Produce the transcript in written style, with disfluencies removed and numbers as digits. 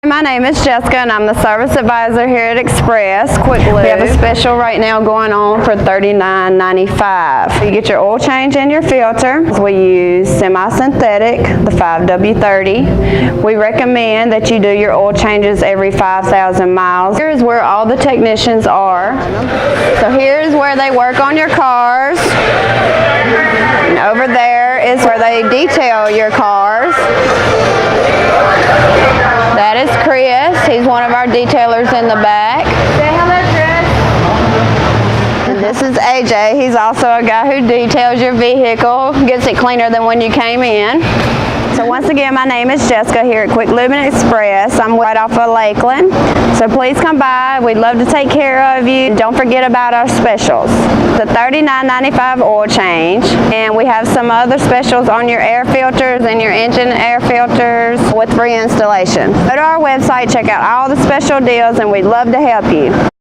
My name is Jessica and I'm the service advisor here at Express Quick Lube. We have a special right now going on for $39.95. You get your oil change and your filter. We use semi-synthetic, the 5W30. We recommend that you do your oil changes every 5,000 miles. Here's where all the technicians are. So here's where they work on your cars. And over there is where they detail your cars. That is Chris. He's one of our detailers in the back. Say hello, Chris. And this is AJ. He's also a guy who details your vehicle, gets it cleaner than when you came in. So once again, my name is Jessica here at Quick Lube and Express. I'm right off of Lakeland. So please come by. We'd love to take care of you. Don't forget about our specials. The $39.95 oil change. And we have some other specials on your air filters and your engine air filters with free installation. Go to our website, check out all the special deals, and we'd love to help you.